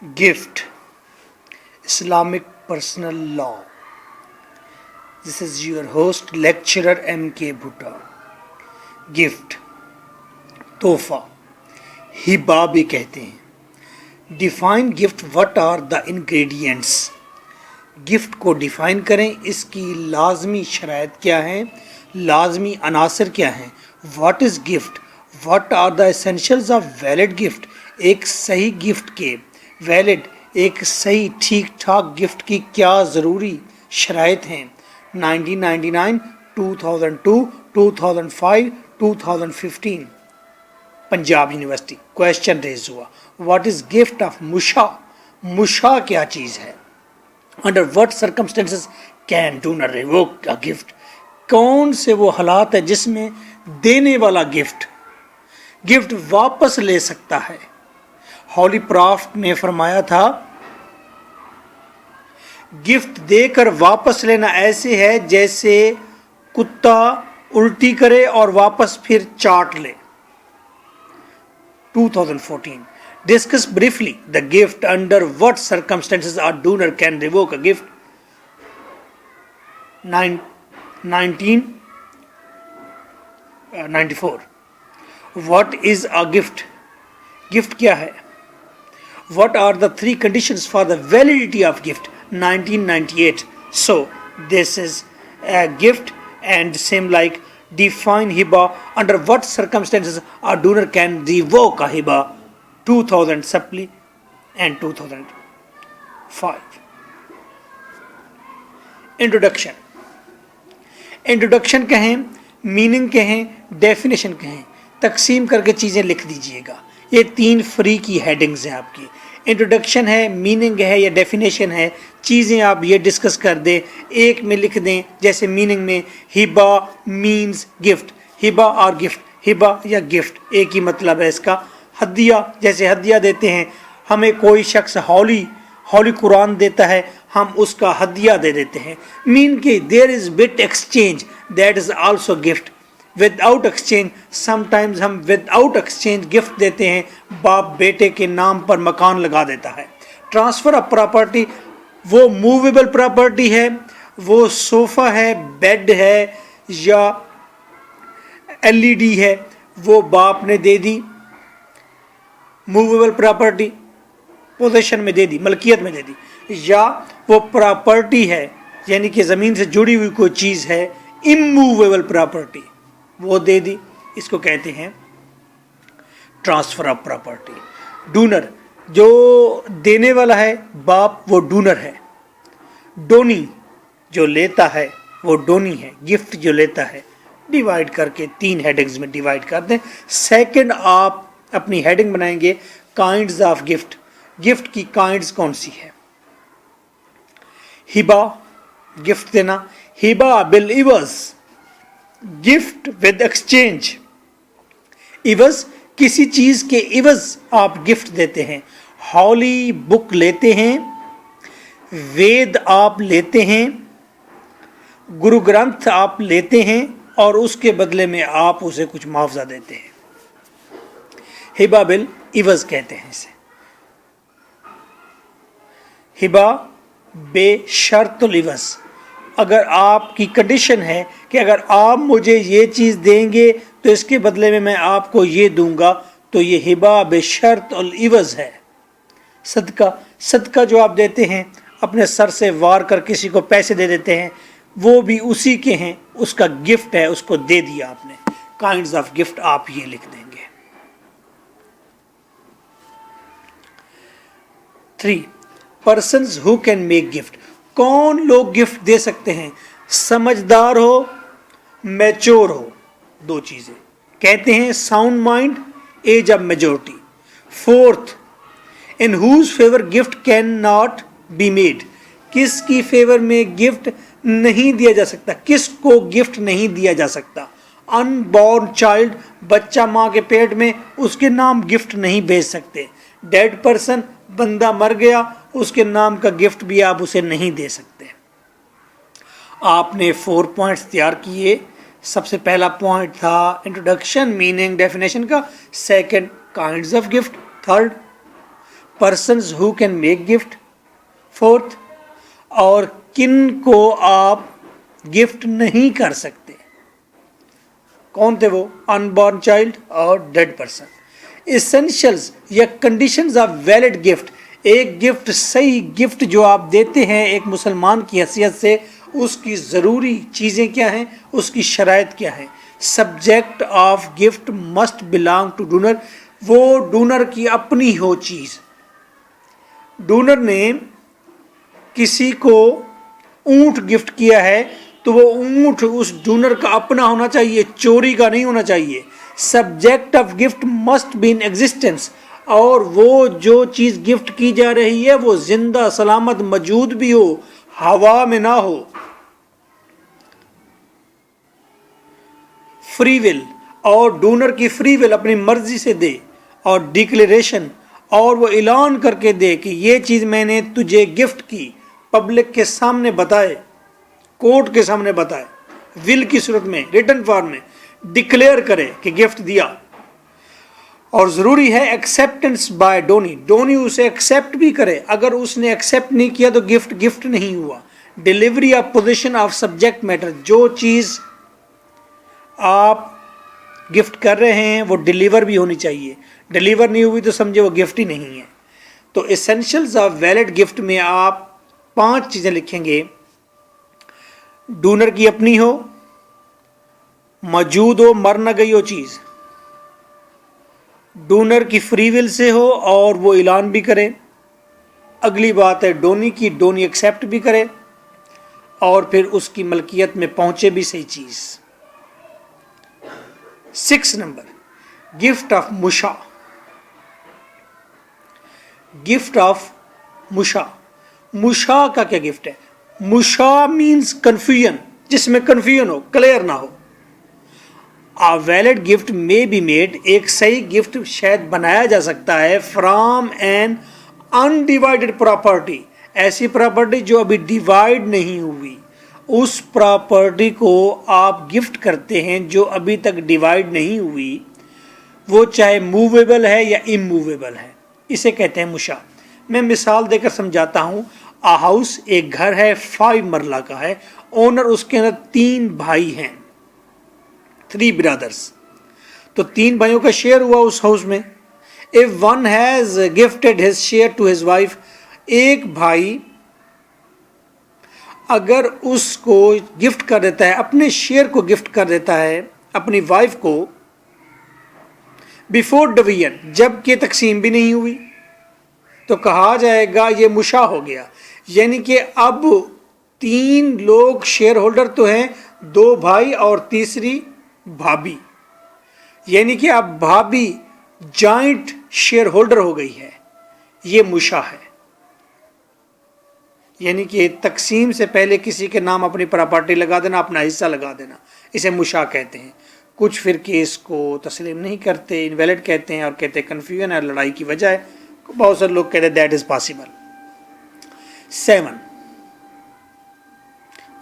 Gift, Islamic Personal Law. This is your host, lecturer M.K. Bhutta. Gift, तोहफा, हिबा भी कहते हैं. Define gift. What are the ingredients. Gift को define करें, इसकी लाजमी शराइत क्या हैं, लाजमी अनासर क्या हैं. What is gift. What are the essentials of valid gift. एक सही गिफ्ट के, वैलिड एक सही ठीक ठाक गिफ्ट की क्या ज़रूरी शराइत हैं. 1999, 2002, 2005, 2015 पंजाब यूनिवर्सिटी क्वेश्चन रेज हुआ. व्हाट इज़ गिफ्ट ऑफ मुशा. मुशा क्या चीज़ है. Under what circumstances can donor revoke a gift. कौन से वो हालात है जिसमें देने वाला गिफ्ट वापस ले सकता है. हॉली प्रॉफ्ट ने फरमाया था, गिफ्ट देकर वापस लेना ऐसे है जैसे कुत्ता उल्टी करे और वापस फिर चाट ले. 2014 discuss briefly the gift. Under what circumstances are donor can revoke a gift. 1994 what is a gift. Gift क्या है. What are the three conditions for the validity of gift. 1998. So this is a gift and same like define hiba. Under what circumstances a donor can revoke a hiba. 2000 supply and 2005. Introduction. Introduction कहें, meaning कहें, definition कहें, तकसीम करके चीज़ें लिख दीजिएगा. ये 3 free की हेडिंग्स हैं आपकी. इंट्रोडक्शन है, मीनिंग है या डेफिनेशन है, चीज़ें आप ये डिस्कस कर दें, एक में लिख दें. जैसे मीनिंग में हिबा मीन्स गिफ्ट. हिबा और गिफ्ट, हिबा या गिफ्ट एक ही मतलब है इसका. हदिया, जैसे हदिया देते हैं, हमें कोई शख्स हौली कुरान देता है, हम उसका हदिया दे देते हैं. मीन के there is bit exchange, that is also gift. Without exchange, sometimes हम विदाउट एक्सचेंज गिफ्ट देते हैं. बाप बेटे के नाम पर मकान लगा देता है. ट्रांसफ़र ऑफ प्रॉपर्टी, वो मूवेबल प्रॉपर्टी है, वो सोफ़ा है, बेड है या एलईडी है, वो बाप ने दे दी. मूवेबल प्रॉपर्टी पोजेशन में दे दी, मलकियत में दे दी. या वो प्रॉपर्टी है यानी कि ज़मीन से जुड़ी हुई कोई चीज़ है, इमूवेबल प्रॉपर्टी, वो दे दी. इसको कहते हैं ट्रांसफ़र ऑफ प्रॉपर्टी. डोनर, जो देने वाला है बाप, वो डोनर है. डोनी, जो लेता है वो डोनी है. गिफ्ट जो लेता है, डिवाइड करके 3 हेडिंग्स में डिवाइड कर दें. सेकंड आप अपनी हेडिंग बनाएंगे काइंड्स ऑफ गिफ्ट. गिफ्ट की काइंड्स कौन सी है. हिबा, गिफ्ट देना. हिबा बिल इवज, गिफ्ट विद एक्सचेंज. इवज, किसी चीज़ के इवज आप गिफ्ट देते हैं. हॉली बुक लेते हैं, वेद आप लेते हैं, गुरु ग्रंथ आप लेते हैं और उसके बदले में आप उसे कुछ मुआवजा देते हैं. हिबा बिल इवज कहते हैं इसे. हिबा बेशर्तुल इवज, अगर आपकी कंडीशन है कि अगर आप मुझे ये चीज़ देंगे तो इसके बदले में मैं आपको ये दूंगा, तो ये हिबा बेशर्तुल इवज है. सदका जो आप देते हैं, अपने सर से वार कर किसी को पैसे दे देते हैं, वो भी उसी के हैं, उसका गिफ्ट है, उसको दे दिया आपने. काइंड्स ऑफ गिफ्ट आप ये लिख देंगे. 3 persons who can make gift. कौन लोग गिफ्ट दे सकते हैं. समझदार हो, मैच्योर हो, 2 चीज़ें. कहते हैं sound mind, age of majority. 4th in whose favour gift can not be made. किसकी फेवर में गिफ्ट नहीं दिया जा सकता, किसको गिफ्ट नहीं दिया जा सकता. अनबॉर्न चाइल्ड, बच्चा माँ के पेट में, उसके नाम गिफ्ट नहीं भेज सकते. डेड पर्सन, बंदा मर गया, उसके नाम का गिफ्ट भी आप उसे नहीं दे सकते. आपने 4 पॉइंट्स तैयार किए. सबसे पहला पॉइंट था इंट्रोडक्शन, मीनिंग, डेफिनेशन का. Second kinds of gift. Third persons who can make gift. Fourth, और किन को आप गिफ्ट नहीं कर सकते। कौन थे वो? अनबॉर्न चाइल्ड और डेड पर्सन। एसेंशियल्स या कंडीशंस ऑफ वैलिड गिफ्ट, एक गिफ्ट, सही गिफ्ट जो आप देते हैं एक मुसलमान की हैसियत से, उसकी ज़रूरी चीज़ें क्या हैं, उसकी शराइत क्या है। Subject of gift must belong two donor, वो डोनर की अपनी हो चीज़। डोनर ने किसी को ऊंट गिफ्ट किया है तो वो ऊंट उस डोनर का अपना होना चाहिए, चोरी का नहीं होना चाहिए। Subject of gift must be in existence, और वो जो चीज़ गिफ्ट की जा रही है वो जिंदा सलामत मौजूद भी हो, हवा में ना हो। फ्री विल, और डोनर की फ्री विल अपनी मर्जी से दे। और डिक्लेरेशन, और वो ऐलान करके दे कि ये चीज़ मैंने तुझे गिफ्ट की, पब्लिक के सामने बताए, कोर्ट के सामने बताए, विल की सूरत में, रिटन फॉर्म में डिक्लेयर करे कि गिफ्ट दिया। और ज़रूरी है एक्सेप्टेंस बाय डोनी, डोनी उसे एक्सेप्ट भी करे। अगर उसने एक्सेप्ट नहीं किया तो गिफ्ट गिफ्ट नहीं हुआ। Delivery of position of subject matter, जो चीज़ आप गिफ्ट कर रहे हैं वो डिलीवर भी होनी चाहिए। डिलीवर नहीं हुई तो समझे वो गिफ्ट ही नहीं है। तो एसेंशियल्स ऑफ वैलिड गिफ्ट में आप 5 चीज़ें लिखेंगे। डोनर की अपनी हो, मौजूद हो, मर न गई हो चीज़, डोनर की फ्री विल से हो और वो ऐलान भी करे। अगली बात है डोनी की, डोनी एक्सेप्ट भी करे, और फिर उसकी मलकियत में पहुंचे भी सही चीज़। 6 नंबर, गिफ्ट ऑफ मुशा। गिफ्ट ऑफ मुशा, मुशा का क्या गिफ्ट है? मुशा मीन्स कन्फ्यूजन, जिसमें कन्फ्यूजन हो, क्लियर ना हो। आ वैलिड गिफ्ट में बी मेड, एक सही गिफ्ट शायद बनाया जा सकता है फ्रॉम एन अनडिवाइडेड प्रॉपर्टी, ऐसी प्रॉपर्टी जो अभी डिवाइड नहीं हुई, उस प्रॉपर्टी को आप गिफ्ट करते हैं जो अभी तक डिवाइड नहीं हुई, वो चाहे मूवेबल है या इमूवेबल है, इसे कहते हैं मुशा। मैं मिसाल देकर समझाता हूँ। आ हाउस, एक घर है, 5 मरला का है, ओनर उसके अंदर 3 भाई हैं, 3 ब्रदर्स। तो 3 भाइयों का शेयर हुआ उस हाउस में। If one has gifted his share to his wife, एक भाई अगर उसको गिफ्ट कर देता है, अपने शेयर को गिफ्ट कर देता है अपनी वाइफ को, बिफोर डिवीजन, जबकि तकसीम भी नहीं हुई, तो कहा जाएगा ये मुशा हो गया। यानी कि अब 3 लोग शेयर होल्डर तो हैं, 2 भाई और तीसरी भाभी, यानी कि अब भाभी जॉइंट शेयर होल्डर हो गई है, ये मुशा है। यानी कि तकसीम से पहले किसी के नाम अपनी प्रॉपर्टी लगा देना, अपना हिस्सा लगा देना, इसे मुशा कहते हैं। कुछ फिरके इसको तस्लीम नहीं करते, इनवैलिड कहते हैं और कहते हैं कन्फ्यूजन है, लड़ाई की वजह है। बहुत सारे लोग कहते हैं दैट इज पॉसिबल। 7,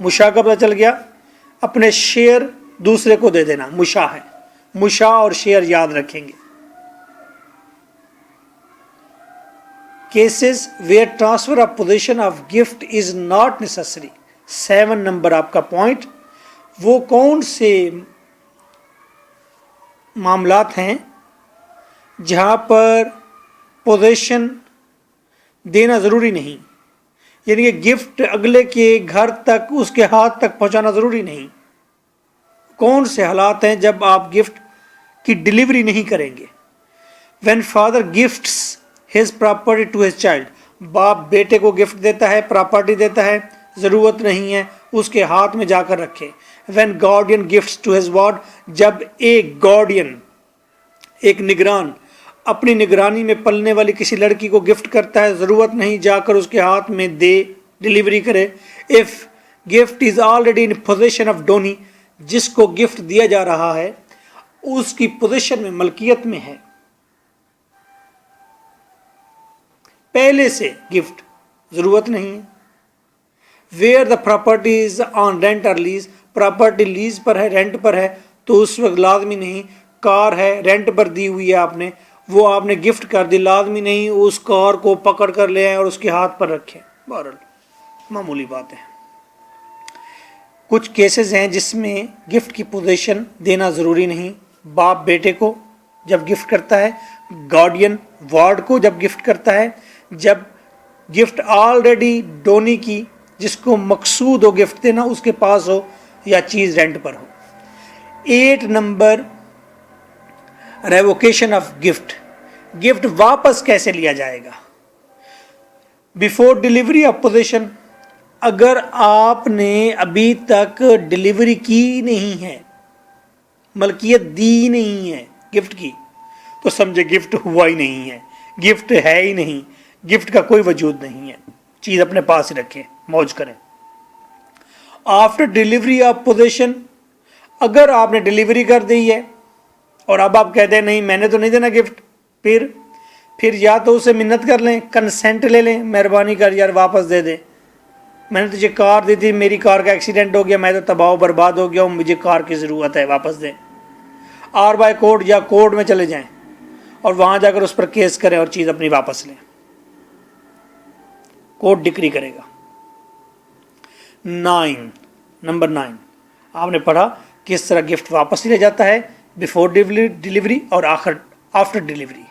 मुशा का पता चल गया, अपने शेयर दूसरे को दे देना मुशा है। मुशा और शेयर याद रखेंगे। Cases where transfer of position of gift is not necessary. 7 number आपका पॉइंट, वो कौन से मामलात हैं जहां पर पोजीशन देना ज़रूरी नहीं, यानी कि गिफ्ट अगले के घर तक, उसके हाथ तक पहुंचाना ज़रूरी नहीं। कौन से हालात हैं जब आप गिफ्ट की डिलीवरी नहीं करेंगे? When father gifts his property to his child, बाप बेटे को गिफ्ट देता है, प्रॉपर्टी देता है, ज़रूरत नहीं है उसके हाथ में जाकर रखे। When guardian gifts to his ward, जब एक गार्डियन, एक निगरान अपनी निगरानी में पलने वाली किसी लड़की को गिफ्ट करता है, ज़रूरत नहीं जाकर उसके हाथ में दे, डिलीवरी करे। If gift is already in position of donee, जिसको गिफ्ट दिया जा रहा है उसकी पोजीशन में, मलकियत में है पहले से गिफ्ट, ज़रूरत नहीं है। Where the property is on rent और लीज, प्रॉपर्टी लीज पर है, रेंट पर है, तो उस वक्त लाजमी नहीं। कार है, रेंट पर दी हुई है आपने, वो आपने गिफ्ट कर दी, लाजमी नहीं उस कार को पकड़ कर ले आए और उसके हाथ पर रखें। बहरहाल मामूली बात है। कुछ केसेस हैं जिसमें गिफ्ट की पोजीशन देना ज़रूरी नहीं। बाप बेटे को जब गिफ्ट करता है, गार्डियन वार्ड को जब गिफ्ट करता है, जब गिफ्ट ऑलरेडी डोनी की जिसको मकसूद हो गिफ्ट देना उसके पास हो, या चीज़ रेंट पर हो। 8 number, revocation of gift. Gift वापस कैसे लिया जाएगा? बिफोर डिलीवरी ऑफ पोजीशन, अगर आपने अभी तक डिलीवरी की नहीं है, मलकियत दी नहीं है गिफ्ट की, तो समझे गिफ्ट हुआ ही नहीं है, गिफ्ट है ही नहीं, गिफ्ट का कोई वजूद नहीं है। चीज़ अपने पास ही रखें, मौज करें। आफ्टर डिलीवरी ऑफ पोजीशन, अगर आपने डिलीवरी कर दी है और अब आप कहते हैं नहीं मैंने तो नहीं देना गिफ्ट, फिर या तो उसे मिन्नत कर लें, कंसेंट ले लें, मेहरबानी कर यार वापस दे दे, मैंने तुझे कार दी थी, मेरी कार का एक्सीडेंट हो गया, मैं तो तबाह बर्बाद हो गया हूँ, मुझे कार की ज़रूरत है, वापस दें। आर बाय कोर्ट या कोर्ट में चले जाएं और वहाँ जाकर उस पर केस करें और चीज़ अपनी वापस लें, कोर्ट डिक्री करेगा। 9 आपने पढ़ा किस तरह गिफ्ट वापस लिया जाता है, बिफोर डिलीवरी और after delivery.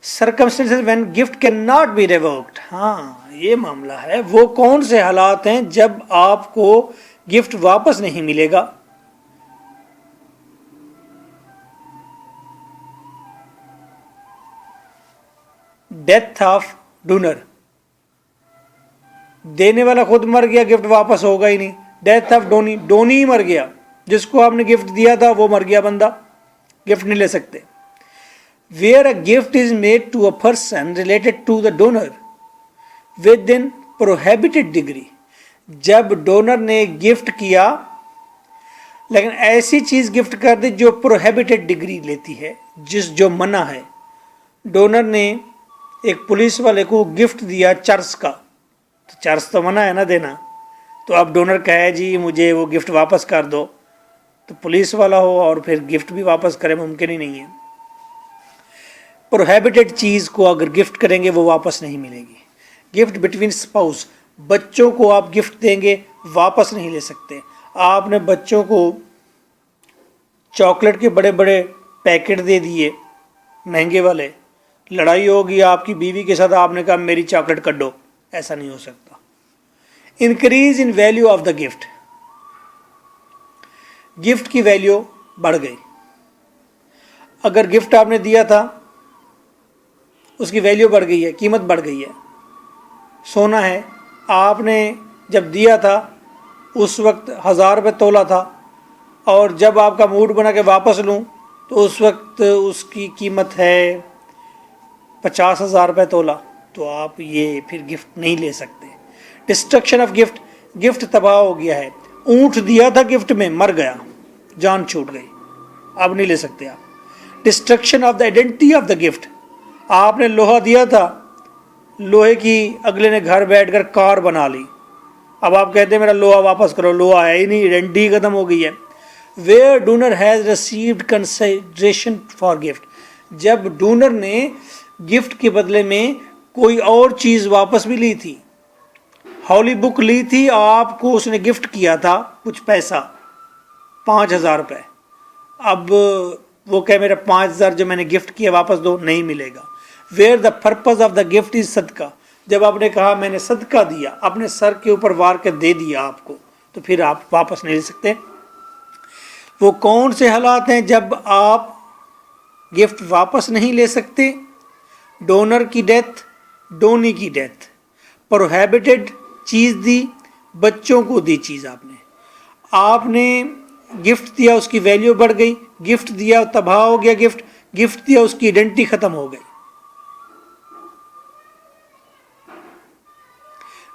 Circumstances when gift can not B revoked, हाँ ये मामला है। वो कौन से हालात हैं जब आपको गिफ्ट वापस नहीं मिलेगा? डेथ ऑफ डोनर, देने वाला खुद मर गया, गिफ्ट वापस होगा ही नहीं। डेथ ऑफ डोनी, डोनी ही मर गया, जिसको आपने गिफ्ट दिया था वो मर गया बंदा, गिफ्ट नहीं ले सकते। Where a gift is made to a person related to the donor within prohibited degree, जब डोनर ने गिफ्ट किया लेकिन ऐसी चीज़ गिफ्ट कर दी जो प्रोहिबिटेड डिग्री लेती है, जो मना है। डोनर ने एक पुलिस वाले को गिफ्ट दिया चर्च का, तो चर्च तो मना है ना देना, तो अब डोनर कहे जी मुझे वो गिफ्ट वापस कर दो, तो पुलिस वाला हो और फिर गिफ्ट भी वापस करे, मुमकिन ही नहीं है। प्रोहिबिटेड चीज़ को अगर गिफ्ट करेंगे वो वापस नहीं मिलेगी। गिफ्ट बिटवीन स्पाउस, बच्चों को आप गिफ्ट देंगे वापस नहीं ले सकते। आपने बच्चों को चॉकलेट के बड़े बड़े पैकेट दे दिए महंगे वाले, लड़ाई होगी आपकी बीवी के साथ, आपने कहा मेरी चॉकलेट कड्डो, ऐसा नहीं हो सकता। Increase in value of the gift, gift की वैल्यू बढ़ गई। अगर गिफ्ट आपने दिया था उसकी वैल्यू बढ़ गई है, कीमत बढ़ गई है। सोना है, आपने जब दिया था उस वक्त 1000 रुपये तोला था, और जब आपका मूड बना के वापस लूँ तो उस वक्त उसकी कीमत है 50,000 रुपये तोला, तो आप ये फिर गिफ्ट नहीं ले सकते। डिस्ट्रक्शन ऑफ गिफ्ट, गिफ्ट तबाह हो गया है। ऊँट दिया था गिफ्ट में, मर गया, जान छूट गई, अब नहीं ले सकते आप। Destruction of the identity of the gift, आपने लोहा दिया था, लोहे की अगले ने घर बैठकर कार बना ली, अब आप कहते हैं मेरा लोहा वापस करो, लोहा है ही नहीं, आइडेंटिटी खत्म हो गई है। Where donor has received consideration for gift, जब डोनर ने गिफ्ट के बदले में कोई और चीज़ वापस भी ली थी, हॉली बुक ली थी, आपको उसने गिफ्ट किया था कुछ पैसा 5,000 रुपये, अब वो कहे मेरा 5,000 जो मैंने गिफ्ट किया वापस दो, नहीं मिलेगा। Where the purpose of the gift is सदका, जब आपने कहा मैंने सदका दिया, अपने सर के ऊपर वार के दे दिया आपको, तो फिर आप वापस नहीं ले सकते। वो कौन से हालात हैं जब आप गिफ्ट वापस नहीं ले सकते? डोनर की डेथ, डोनी की डेथ, प्रोहिबिटेड चीज़ दी, बच्चों को दी चीज़ आपने गिफ्ट दिया उसकी वैल्यू बढ़ गई, गिफ्ट दिया तबाह हो गया, गिफ्ट दिया उसकी आइडेंटिटी खत्म हो गई।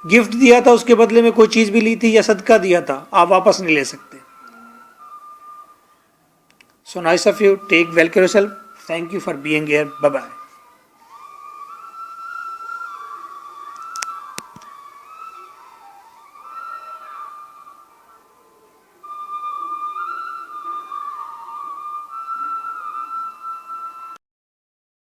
गिफ्ट दिया था उसके बदले में कोई चीज़ भी ली थी या सदका दिया था, आप वापस नहीं ले सकते। So nice of you, take well care yourself, thank you for being here, bye bye.